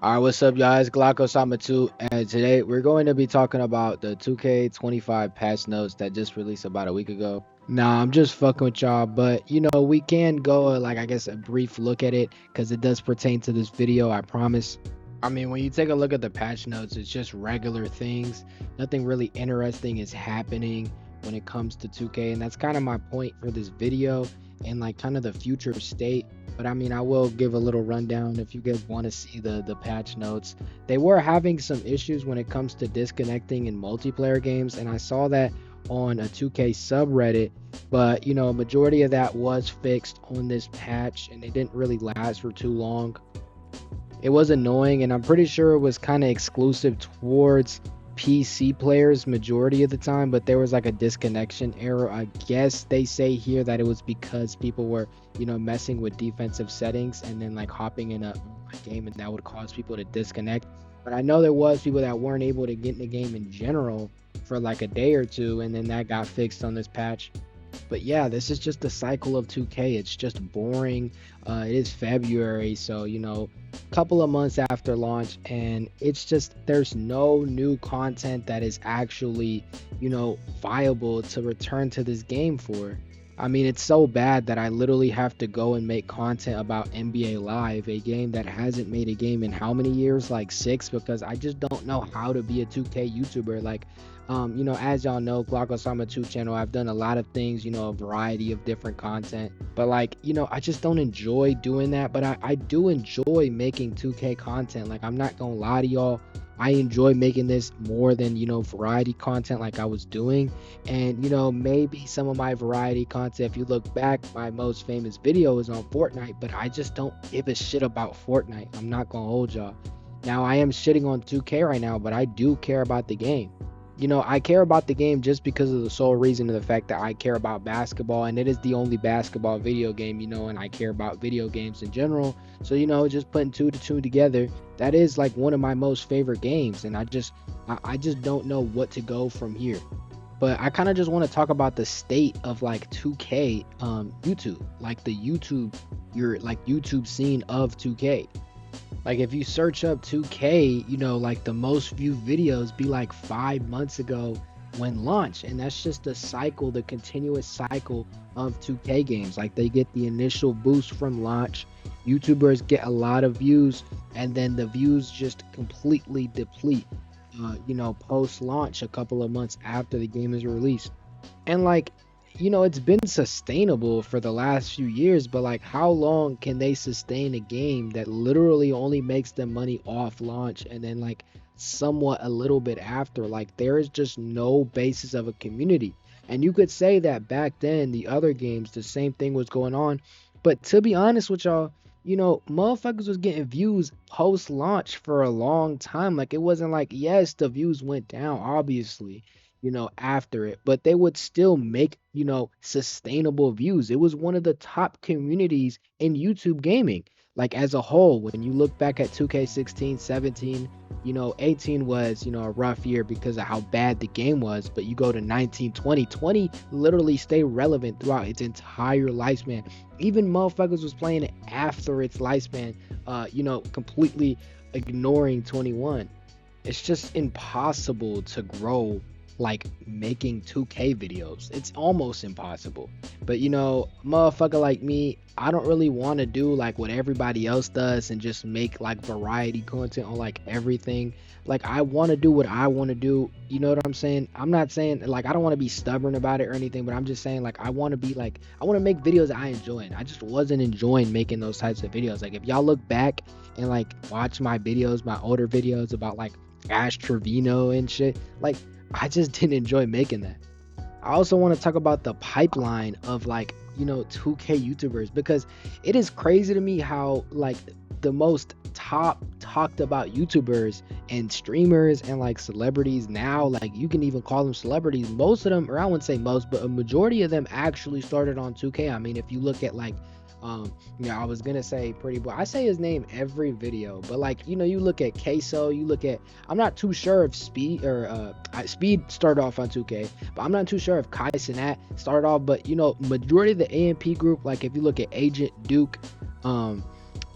All right, what's up, guys? Glockosama 2, and today we're going to be talking about the 2K25 patch notes that just released about a week ago. Nah, I'm just fucking with y'all, but we can go like I guess a brief look at it because it does pertain to this video, I promise. I mean, when you take a look at the patch notes, it's just regular things. Nothing really interesting is happening when it comes to 2K, and that's kind of my point for this video and like kind of the future state. But I mean, I will give a little rundown if you guys want to see the patch notes. They were having some issues when it comes to disconnecting in multiplayer games, and I saw that on a 2K subreddit, but a majority of that was fixed on this patch and it didn't really last for too long. It was annoying, and I'm pretty sure it was kind of exclusive towards PC players majority of the time, but there was like a disconnection error. I guess they say here that it was because people were, messing with defensive settings and then like hopping in a game, and that would cause people to disconnect. But I know there was people that weren't able to get in the game in general for like a day or two, and then that got fixed on this patch. But yeah, this is just the cycle of 2K. It's just boring. It is February, so couple of months after launch, and it's just there's no new content that is actually, viable to return to this game for. I mean, it's so bad that I literally have to go and make content about NBA Live, a game that hasn't made a game in how many years? Like 6, because I just don't know how to be a 2K YouTuber. Like, as y'all know, glockosama 2 channel, I've done a lot of things, a variety of different content. But like, I just don't enjoy doing that. But I do enjoy making 2K content. Like, I'm not gonna lie to y'all. I enjoy making this more than, variety content like I was doing. And, maybe some of my variety content, if you look back, my most famous video is on Fortnite, but I just don't give a shit about Fortnite. I'm not gonna hold y'all. Now, I am shitting on 2K right now, but I do care about the game. I care about the game just because of the sole reason of the fact that I care about basketball, and it is the only basketball video game, and I care about video games in general. So, just putting two to two together, that is like one of my most favorite games, and I just don't know what to go from here. But I kind of just want to talk about the state of like 2K YouTube, like the YouTube scene of 2K. Like if you search up 2K, like the most viewed videos be like 5 months ago when launched. And that's just the cycle, the continuous cycle of 2K games. Like they get the initial boost from launch, YouTubers get a lot of views, and then the views just completely deplete, post launch a couple of months after the game is released. And like, it's been sustainable for the last few years, but like how long can they sustain a game that literally only makes them money off launch and then like somewhat a little bit after? Like there is just no basis of a community. And you could say that back then the other games the same thing was going on, but to be honest with y'all, motherfuckers was getting views post launch for a long time. Like it wasn't like, yes, the views went down obviously, after it, but they would still make, sustainable views. It was one of the top communities in YouTube gaming, like as a whole. When you look back at 2K16, 17, 18 was, a rough year because of how bad the game was, but you go to 19, 20, 20 literally stay relevant throughout its entire lifespan. Even motherfuckers was playing it after its lifespan, completely ignoring 21. It's just impossible to grow like making 2K videos. It's almost impossible. But motherfucker like me, I don't really want to do like what everybody else does and just make like variety content on like everything. Like I want to do what I want to do. You know what I'm saying? I'm not saying like I don't want to be stubborn about it or anything, but I'm just saying like I want to be like I want to make videos that I enjoy. And I just wasn't enjoying making those types of videos. Like if y'all look back and like watch my videos, my older videos about like Ash Trevino and shit, like I just didn't enjoy making that. I also want to talk about the pipeline of like, 2K YouTubers, because it is crazy to me how like the most top talked about YouTubers and streamers and like celebrities now, like you can even call them celebrities. Most of them, or I wouldn't say most, but a majority of them actually started on 2K. I mean, if you look at like I was gonna say Pretty Boy. I say his name every video, but like you look at Queso, you look at I'm not too sure if Speed or Speed started off on 2K, but I'm not too sure if Kai Cenat started off. But majority of the AMP group, like if you look at Agent Duke,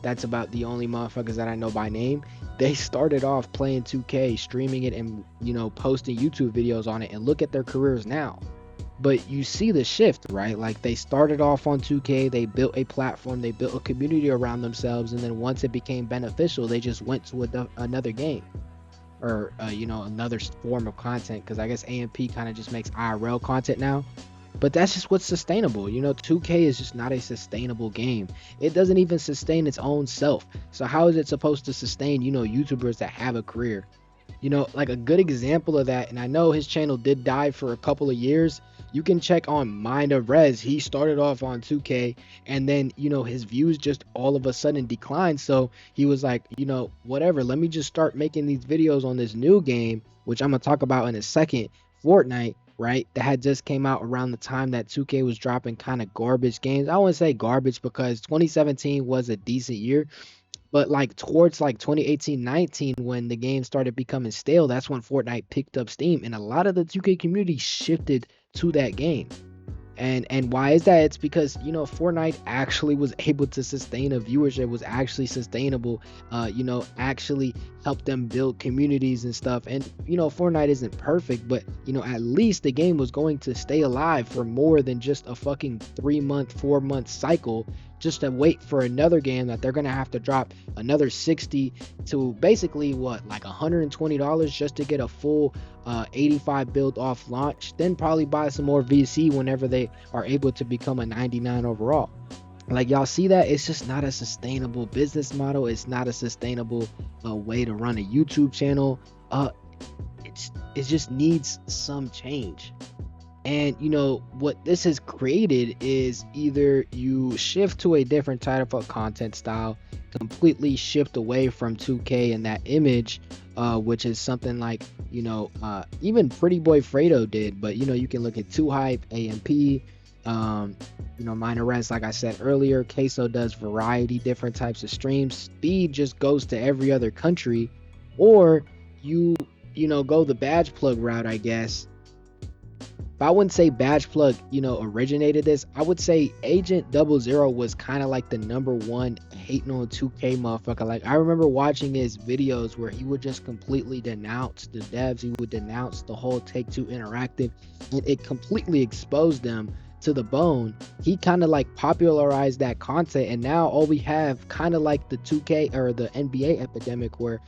That's about the only motherfuckers that I know by name. They started off playing 2K, streaming it, and posting YouTube videos on it, and look at their careers now. But you see the shift, right? Like, they started off on 2K, they built a platform, they built a community around themselves, and then once it became beneficial, they just went to another game, or another form of content, because I guess AMP kind of just makes IRL content now. But that's just what's sustainable. 2K is just not a sustainable game. It doesn't even sustain its own self. So how is it supposed to sustain, YouTubers that have a career? Like a good example of that, and I know his channel did die for a couple of years. You can check on Mind of Rez. He started off on 2K, and then his views just all of a sudden declined. So he was like, whatever, let me just start making these videos on this new game, which I'm gonna talk about in a second, Fortnite, right? That had just came out around the time that 2K was dropping kind of garbage games. I wouldn't say garbage, because 2017 was a decent year, but like towards like 2018-19, when the game started becoming stale, that's when Fortnite picked up steam, and a lot of the 2K community shifted to that game. And why is that? It's because Fortnite actually was able to sustain a viewership, was actually sustainable, actually helped them build communities and stuff. And Fortnite isn't perfect, but at least the game was going to stay alive for more than just a fucking 3-month 4-month cycle, just to wait for another game that they're gonna have to drop another 60 to basically what, like $120 just to get a full 85 build off launch, then probably buy some more VC whenever they are able to become a 99 overall. Like, y'all see that? It's just not a sustainable business model. It's not a sustainable way to run a YouTube channel. It just needs some change. And what this has created is, either you shift to a different type of content style, completely shift away from 2K and that image, which is something like even Pretty Boy Fredo did. But you can look at 2Hype, AMP, Minor Rest, like I said earlier. Queso does variety, different types of streams. Speed just goes to every other country. Or you go the badge plug route, I guess. But I wouldn't say badge plug originated this. I would say Agent 00 was kind of like the #1 hating on 2K motherfucker. Like, I remember watching his videos where he would just completely denounce the devs. He would denounce the whole Take-Two Interactive, and it completely exposed them to the bone. He kind of like popularized that content, and now all we have, kind of like the 2K or the NBA epidemic, where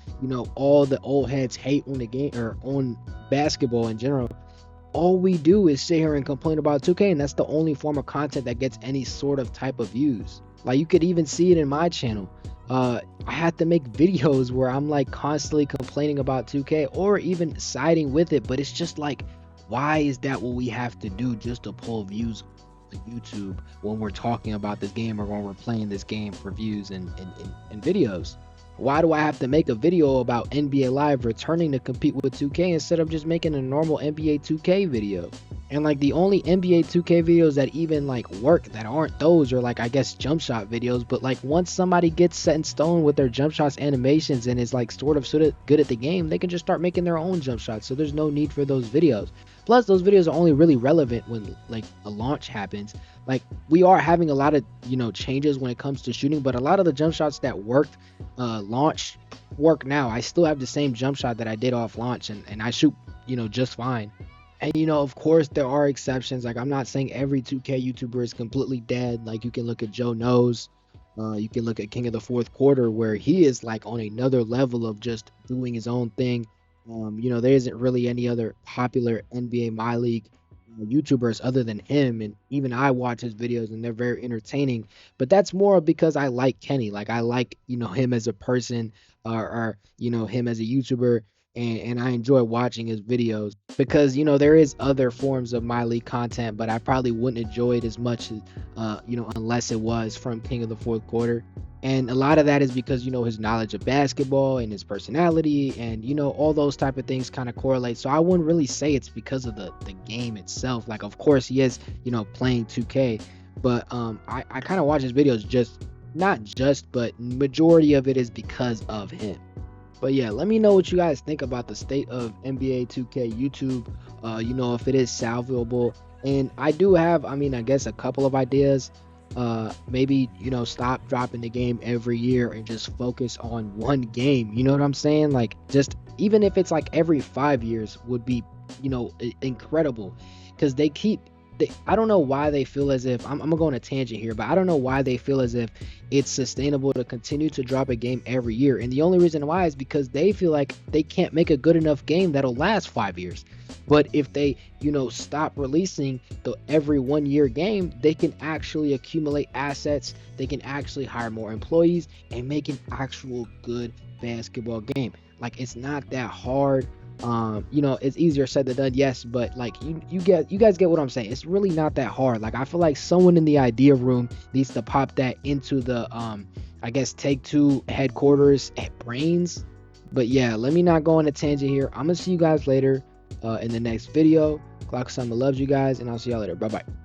all the old heads hate on the game or on basketball in general. All we do is sit here and complain about 2K, and that's the only form of content that gets any sort of type of views. Like, you could even see it in my channel. I had to make videos where I'm like constantly complaining about 2K, or even siding with it, but it's just like, why is that what we have to do just to pull views on YouTube when we're talking about this game, or when we're playing this game for views and videos? Why do I have to make a video about NBA Live returning to compete with 2K instead of just making a normal NBA 2K video? And like, the only NBA 2K videos that even like work that aren't those are like, I guess, jump shot videos. But like, once somebody gets set in stone with their jump shots animations and is like sort of good at the game, they can just start making their own jump shots. So there's no need for those videos. Plus, those videos are only really relevant when like a launch happens. Like, we are having a lot of changes when it comes to shooting, but a lot of the jump shots that worked launch work now. I still have the same jump shot that I did off launch, and I shoot just fine. And of course there are exceptions. Like, I'm not saying every 2K YouTuber is completely dead. Like, you can look at Joe Knows, you can look at King of the Fourth Quarter, where he is like on another level of just doing his own thing. There isn't really any other popular NBA My League YouTubers other than him, and even I watch his videos and they're very entertaining. But that's more because I like Kenny. Like, I like him as a person, or him as a YouTuber, and I enjoy watching his videos, because there is other forms of My League content, but I probably wouldn't enjoy it as much as unless it was from King of the Fourth Quarter. And a lot of that is because his knowledge of basketball and his personality, and all those type of things kind of correlate. So I wouldn't really say it's because of the game itself. Like, of course he is playing 2K, but I kind of watch his videos, just not just, but majority of it is because of him. But yeah, let me know what you guys think about the state of NBA 2K YouTube, if it is salvageable. And I do have, I guess, a couple of ideas. maybe, you know, stop dropping the game every year and just focus on one game. You know what I'm saying? Like, just even if it's like every 5 years would be, you know, incredible, because I don't know why they feel as if I'm gonna go on a tangent here, but I don't know why they feel as if it's sustainable to continue to drop a game every year. And the only reason why is because they feel like they can't make a good enough game that'll last 5 years. But if they, you know, stop releasing the every 1 year game, they can actually accumulate assets. They can actually hire more employees and make an actual good basketball game. Like, it's not that hard. You know, it's easier said than done, yes, but like, you guys get what I'm saying. It's really not that hard. Like, I feel like someone in the idea room needs to pop that into the I guess Take Two headquarters at brains. But yeah, let me not go on a tangent here. I'm gonna see you guys later in the next video. Glockosama loves you guys, and I'll see y'all later. Bye bye.